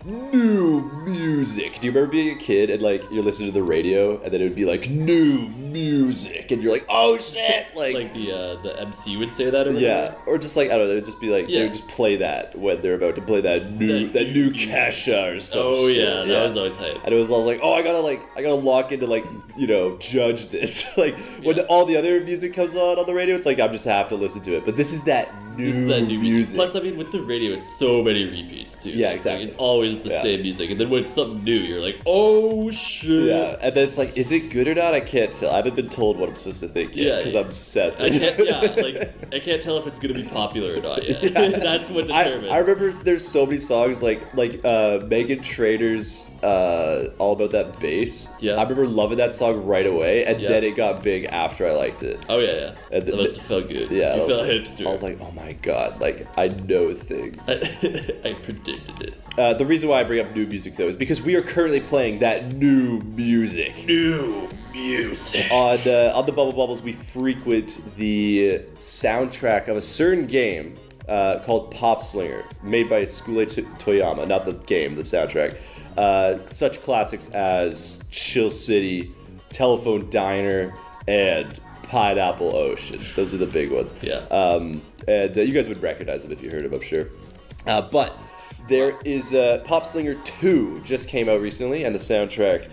new music. Do you remember being a kid and like you're listening to the radio and then it would be like new music and you're like, oh shit, like the MC would say that or whatever? Yeah, or just like I don't know, it would just be like they would just play that when they're about to play that new Kesha or something. Oh yeah, that was always hype. And it was always like, oh, I gotta lock into like, you know, judge this. Like when all the other music comes on the radio, it's like I just have to listen to it. But this is that new music. Plus, I mean, with the radio, it's so many repeats too. Yeah, exactly. Like, it's always the same music, and then when it's something new, you're like, oh shit. Yeah, and then it's like, is it good or not? I can't tell. I haven't been told what I'm supposed to think yet because I'm set. I can't tell if it's gonna be popular or not yet. That's what determines. I remember there's so many songs like Megan Trainor's All About That Bass. Yeah. I remember loving that song right away, and then it got big after I liked it. Oh yeah. And that must have felt good. Yeah, you felt hipster. I was like, oh my god, like I know things. I predicted it. The reason why I bring up new music though is because we are currently playing that new music. New music. On the Bubble Bubbles, we frequent the soundtrack of a certain game called Pop Slinger, made by Skule Toyama, not the game, the soundtrack. Such classics as Chill City, Telephone Diner, and Pineapple Ocean. Those are the big ones. Yeah. And you guys would recognize them if you heard them, I'm sure. But there is Pop Slinger 2 just came out recently, and the soundtrack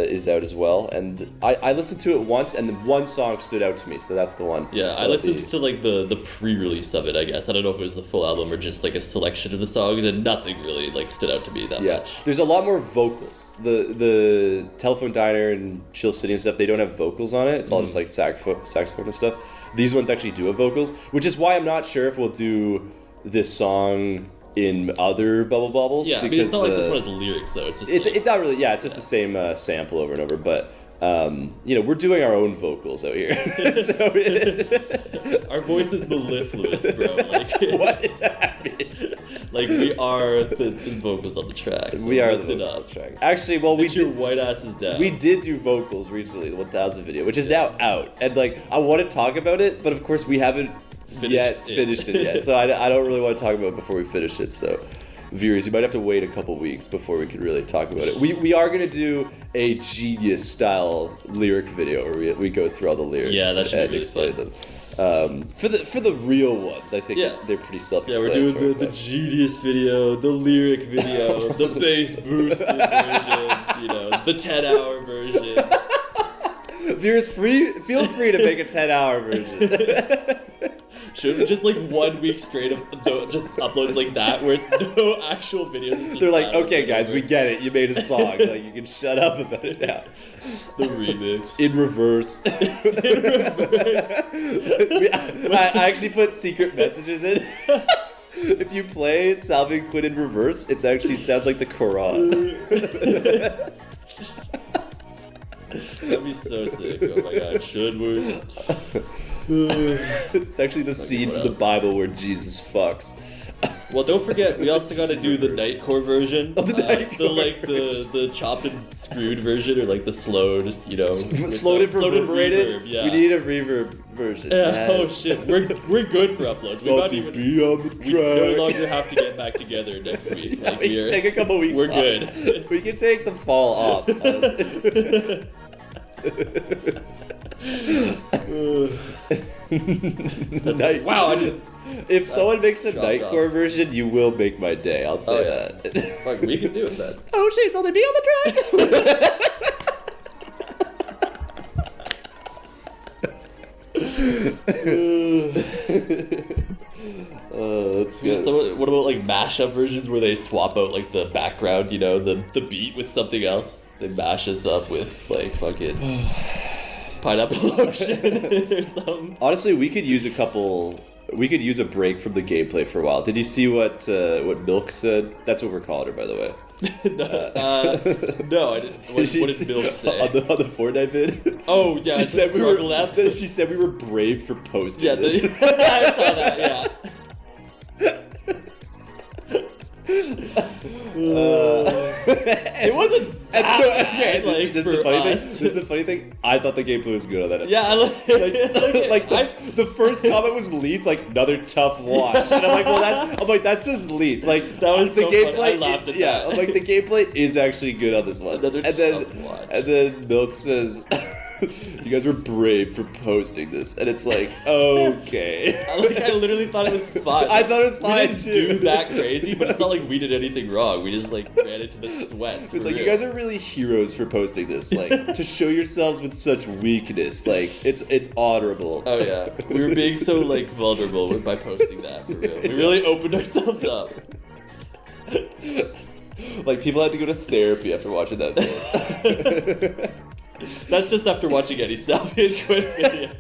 is out as well. And I listened to it once, and then one song stood out to me, so that's the one. Yeah, I listened to like the pre-release of it, I guess. I don't know if it was the full album or just like a selection of the songs, and nothing really like stood out to me that much. There's a lot more vocals. The Telephone Diner and Chill City and stuff, they don't have vocals on it. It's all just like saxophone and stuff. These ones actually do have vocals, which is why I'm not sure if we'll do this song in other Bubble Bobbles. Yeah, because, it's not like this one has lyrics though. It's just it's not really. Yeah, it's just the same sample over and over. But you know, we're doing our own vocals out here. Our voice is mellifluous, bro. Like, what does that mean? Like we are the vocals on the track. So we are the vocals on the track. Actually, well, Sit your white asses down. We did do vocals recently, the 1000 video, which is now out, and like I want to talk about it, but of course we haven't finished it yet. So I don't really want to talk about it before we finish it. So viewers, you might have to wait a couple weeks before we can really talk about it. We are going to do a Genius style lyric video where we go through all the lyrics. Yeah, that should be explain them. For the real ones, I think they're pretty self-explanatory. Yeah, we're doing the Genius video, the lyric video, the bass boosted version, you know, the 10-hour version. Viewers, feel free to make a 10-hour version. Should just like 1 week straight of just uploads like that where it's no actual videos. They're like, okay guys, we get it. You made a song. Like you can shut up about it now. The remix. In reverse. I actually put secret messages in. If you play Salvy and Quinn in reverse, it actually sounds like the Quran. That'd be so sick. Oh my god, should we? It's actually the scene from the Bible where Jesus fucks. Well, don't forget, we also got to do the NIGHTCORE version. Oh, the NIGHTCORE the chopped and screwed version, or like the slowed, you know. Slowed and reverberated? Reverb, yeah. We need a reverb version. Yeah, oh shit, we're good for uploads. We're not even be on the track. We no longer have to get back together next week. Like, we can take a couple weeks off. We're good. We can take the fall off. Wow! If someone makes a NIGHTCORE version, you will make my day. I'll say that. Fuck, we can do it then. Oh shit! It's only me on the track. That's good. What about like mashup versions where they swap out like the background, you know, the beat with something else? They mash us up with like fucking Pineapple Ocean or something. Honestly, we could use a break from the gameplay for a while. Did you see what Milk said? That's what we're calling her, by the way. No, I didn't. What did Milk say? On the Fortnite vid? Oh, yeah, she said we were brave for posting this. I saw that, yeah. It wasn't that bad, like, this is for the funny us. thing. This is the funny thing. I thought the gameplay was good on that episode. Yeah, the first comment was Leith, like another tough watch, and I'm like, well, that's just Leith. Like that was the so gameplay. Funny. I laughed at yeah, that. I'm like the gameplay is actually good on this one. Another tough watch. And then Milk says, "You guys were brave for posting this," and it's like, okay. I literally thought it was fun. I thought it was fine we didn't too. do that crazy, but it's not like we did anything wrong. We just like ran into the sweats. It's like you guys are really heroes for posting this. Like to show yourselves with such weakness. Like it's honorable. Oh yeah, we were being so like vulnerable by posting that. For real, we really opened ourselves up. Like people had to go to therapy after watching that video. That's just after watching any Salvy and Quinn video.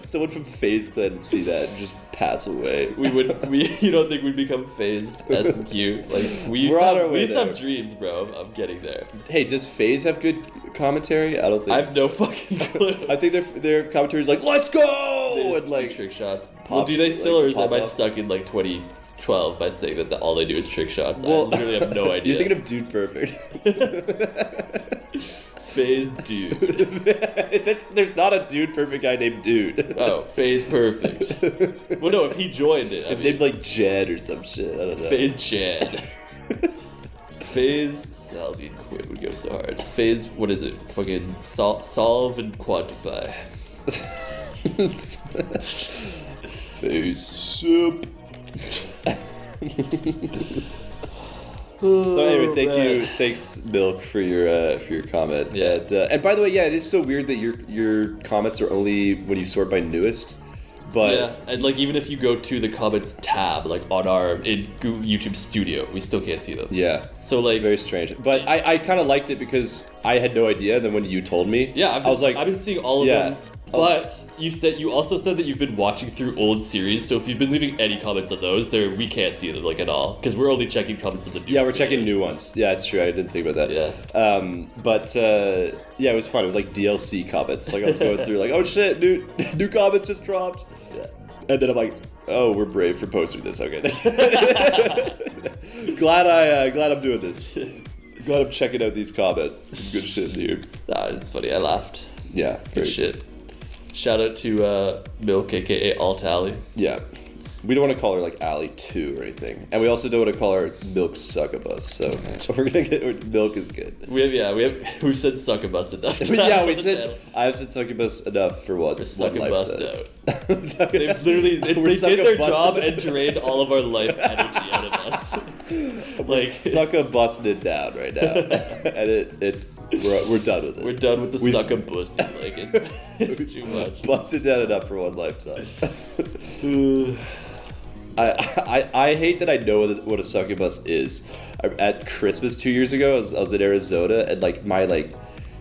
Someone from FaZe Clan would see that and just pass away. You don't think we'd become FaZe S&Q? Like we used to have dreams, bro, of getting there. Hey, does FaZe have good commentary? I don't think. I have no fucking clue. I think their commentary is like, "Let's go!" and like trick shots. Well, do they still, or am I stuck in like 2012 by saying that all they do is trick shots? Well, I literally have no idea. You're thinking of Dude Perfect. FaZe Dude. There's not a Dude Perfect guy named Dude. Oh, FaZe Perfect. Well, no, if he joined it. His name's like Jed or some shit. I don't know. FaZe Jed. FaZe Salvy and Quinn would go so hard. FaZe, what is it? Fucking solve and quantify. FaZe soup. So anyway, thanks Milk for your comment. Yeah. And by the way, yeah, it is so weird that your comments are only when you sort by newest. But yeah, and like even if you go to the comments tab, like on our YouTube Studio, we still can't see them. Yeah. So like very strange. But I kind of liked it because I had no idea. And then when you told me, yeah, I've been seeing all of them. But you also said that you've been watching through old series, so if you've been leaving any comments on those, we can't see them like at all because we're only checking comments on the new. Yeah, we're checking new ones. Yeah, it's true. I didn't think about that. Yeah. But yeah, it was fun. It was like DLC comments. Like I was going through, like, oh shit, new comments just dropped. Yeah. And then I'm like, oh, we're brave for posting this. Okay. glad I'm doing this. Glad I'm checking out these comments. Some good shit in here. Nah, it's funny. I laughed. Yeah. Good shit. Shout out to Milk, aka Alt Alley. Yeah. We don't want to call her like Alley 2 or anything. And we also don't want to call her Milk Succubus. So we're going to get Milk is good. We've said Succubus enough. Yeah, I've said Succubus enough for what? Succubus out. They've literally they did their job and drained all of our life energy out of us. We're succubusing it down right now. And we're done with it. We're done with the succubus. Like it's too much. Busted down enough for one lifetime. I hate that I know what a succubus is. At Christmas 2 years ago, I was in Arizona, and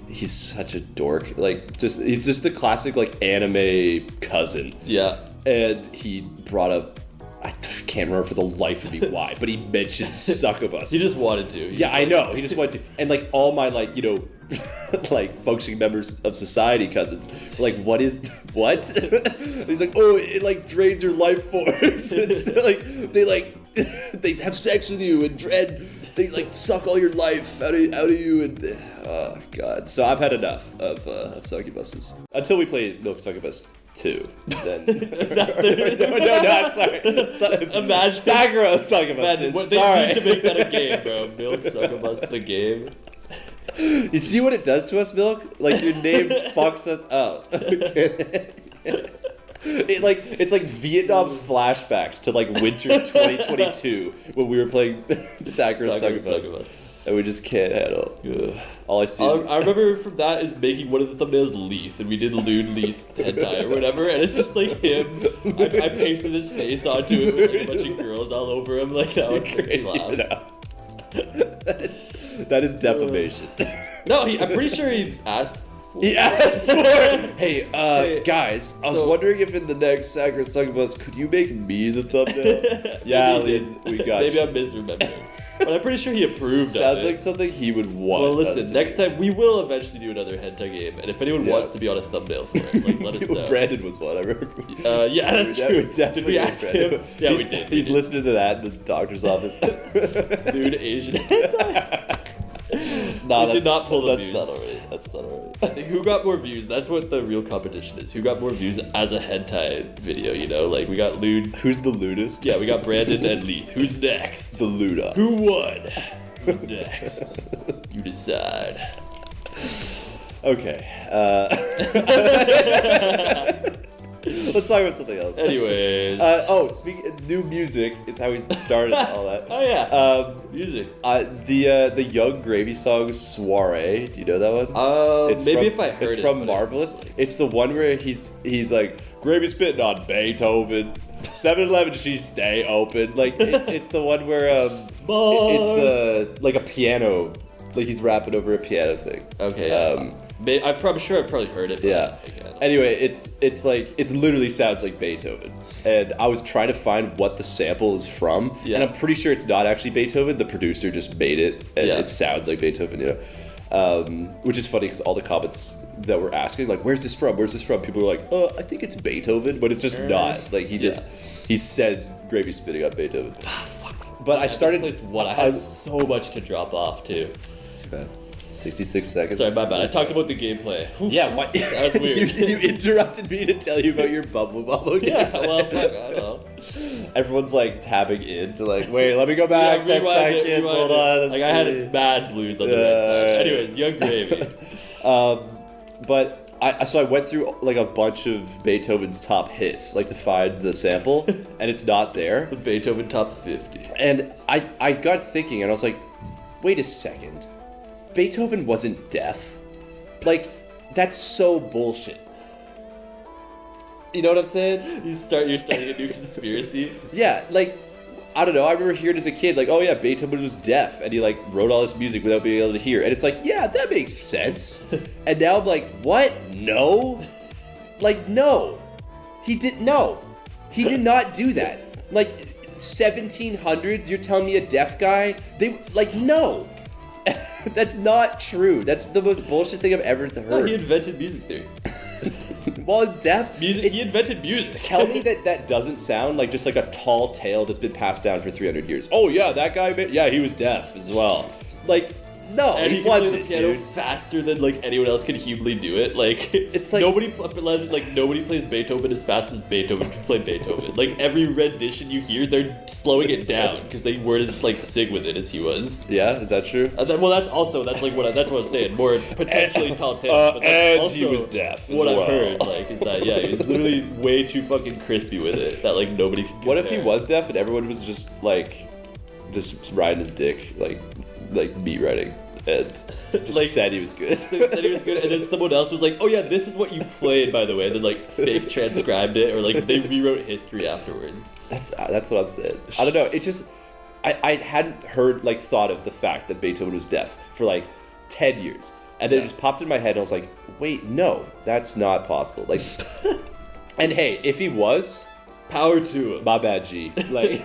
he's such a dork. He's just the classic anime cousin. Yeah. And he brought up, I can't remember for the life of me why, but he mentioned succubus. He just wanted to. I know. He just wanted to. And all my functioning members of society cousins were like, what? He's like, oh, it drains your life force. They have sex with you and they suck all your life out of you and oh god. So I've had enough of succubuses until we play Milk Succubus 2. Then no, I'm sorry. Imagine Sakura Succubus. What they need to make that a game, bro. Milk Succubus the game. You see what it does to us, Milk? Your name fucks us up. It's like Vietnam flashbacks to winter 2022 when we were playing Sakura Succubus. And we just can't handle. Ugh. All I see. I remember from that is making one of the thumbnails Leith, and we did Lewd Leith hentai or whatever, and it's just him. I pasted his face onto it with a bunch of girls all over him. That would make me laugh. That is defamation. No, I'm pretty sure he asked for He asked for it. Hey, guys, I was wondering if in the next Sakura Succubus, could you make me the thumbnail? Yeah, we got Maybe I'm misremembering. But I'm pretty sure he approved Sounds of it. like something he would want. Well, listen, next time we will eventually do another hentai game, and if anyone wants to be on a thumbnail for it, let us know. Brandon was one, I remember. Yeah, that's true. Did we ask him? Yeah, we did. He's listening to that in the doctor's office. Dude, Asian hentai. No, It did not pull the that's views. Not alright. That's not alright. I think who got more views? That's what the real competition is. Who got more views as a hentai video? You know, like we got lewd. Who's the lewdest? Yeah, we got Brandon and Leith. Who's next? The luda. Who won? Who's next? You decide. Okay. Let's talk about something else. Anyways. Speaking new music is how we started all that. Oh yeah. Music. The Young Gravy song "Soiree." Do you know that one? Maybe if I heard it. It's from Marvelous. It's the one where he's like Gravy spitting on Beethoven. 7-Eleven, she stay open. Like it's the one where it's like a piano. Like he's rapping over a piano thing. Okay. I'm probably sure I've probably heard it. Yeah. Anyway, it's like it literally sounds like Beethoven, and I was trying to find what the sample is from, and I'm pretty sure it's not actually Beethoven. The producer just made it, and it sounds like Beethoven, you know. Which is funny because all the comments that were asking like, "Where's this from? Where's this from?" People were like, I think it's Beethoven," but it's just not. Like he says Gravy spitting on Beethoven. But I started. I had so much to drop off too. It's too bad. 66 seconds. Sorry, my bad. I talked about the gameplay. Yeah, what? That was weird. you interrupted me to tell you about your Bubble Bubble game. Yeah, well, fuck, I don't know. Everyone's like tabbing in to like, wait, let me go back 10 seconds, hold on. Like I had bad blues on the right side. Anyways, Young Gravy. But I went through like a bunch of Beethoven's top hits, like to find the sample, and it's not there. The Beethoven top 50. And I got thinking, and I was like, wait a second. Beethoven wasn't deaf. Like, that's so bullshit. You know what I'm saying? You're starting a new conspiracy. Yeah, like, I don't know. I remember hearing as a kid, like, oh yeah, Beethoven was deaf, and he like wrote all this music without being able to hear. And it's like, yeah, that makes sense. And now I'm like, what? No? Like, no. He did not do that. Like, 1700s, you're telling me a deaf guy? No. That's not true. That's the most bullshit thing I've ever heard. No, he invented music theory. Well, deaf music. He invented music. Tell me that doesn't sound like just like a tall tale that's been passed down for 300 years. Oh yeah, that guy. Yeah, he was deaf as well. Like, no, and he wasn't. Play the piano dude. Faster than like anyone else could humanly do it. Like it's like nobody plays Beethoven as fast as Beethoven can play Beethoven. Like every rendition you hear, they're slowing it down because they weren't as like sick with it as he was. Yeah, is that true? And then, that's what I was saying. More potentially tall tales. But and he was deaf. What I've heard like is that he was literally way too fucking crispy with it that like nobody could compare. What if he was deaf and everyone was just riding his dick like beat writing? And just like, said he was good. Said he was good, and then someone else was like, "Oh yeah, this is what you played, by the way." And then like fake transcribed it, or like they rewrote history afterwards. That's what I'm saying. I don't know. It just I hadn't thought of the fact that Beethoven was deaf for like 10 years, and then it just popped in my head, and I was like, "Wait, no, that's not possible." Like, and hey, if he was. Power to him. My bad, G. Like,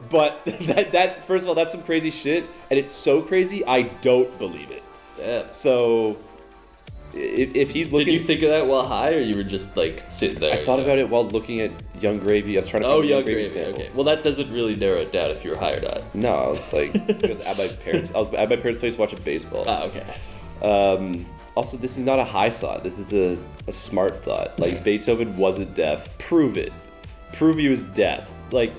but that's first of all, that's some crazy shit, and it's so crazy I don't believe it. Yeah. So, if he's looking, did you think of that while high, or you were just like sitting there? I thought about it while looking at Young Gravy. I was trying to. Find Young Gravy. Okay. Well, that doesn't really narrow it down if you were high or not. No, I was like, because I was at my parents' place watching baseball. Ah, okay. Also, this is not a high thought. This is a smart thought. Like, Beethoven wasn't deaf. Prove it. Prove he was deaf. Like,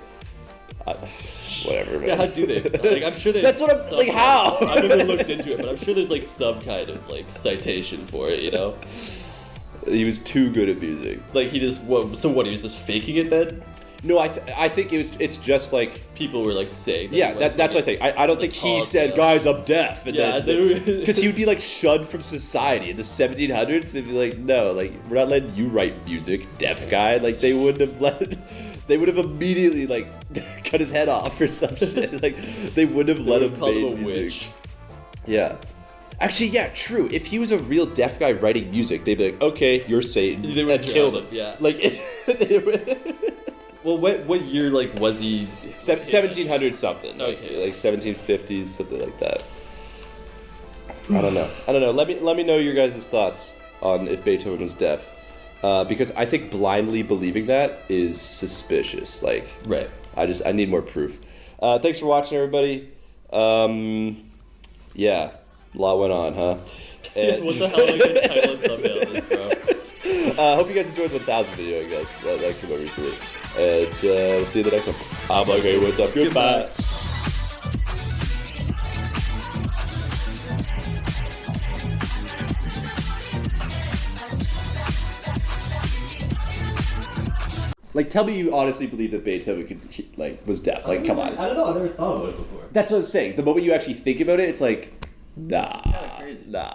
whatever, man. Yeah, how do they? Like, I'm sure there's. That's what I'm like. How? I've never looked into it, but I'm sure there's like some kind of like citation for it. You know. He was too good at music. Like he just what? So what? He was just faking it then? No, I think it's just like people were like saying. That that's what I think. I don't think he said, "Guys, I'm deaf," and because he would be like shunned from society in the 1700s. They'd be like, "No, like we're not letting you write music, deaf guy." Like they would have immediately like cut his head off or some shit. Like they wouldn't have let him make music. Witch. Yeah. Actually, yeah, true. If he was a real deaf guy writing music, they'd be like, "Okay, you're Satan," they would have killed him. Yeah. Like Well, what year like was he? 1700 something. Okay, like 1750s, something like that. I don't know. Let me know your guys' thoughts on if Beethoven was deaf, because I think blindly believing that is suspicious. Like, right. I need more proof. Thanks for watching, everybody. Yeah. A lot went on, huh? And What the hell, like the title and thumbnail of this, bro? hope you guys enjoyed the 1,000 video, I guess. That came out recently. And we'll see you in the next one. I'm like, hey, what's up? Goodbye. Like, tell me you honestly believe that Beethoven was deaf. Like, come on. I don't know. I've never thought about it before. That's what I'm saying. The moment you actually think about it, it's like, nah. It's kind of crazy. Nah.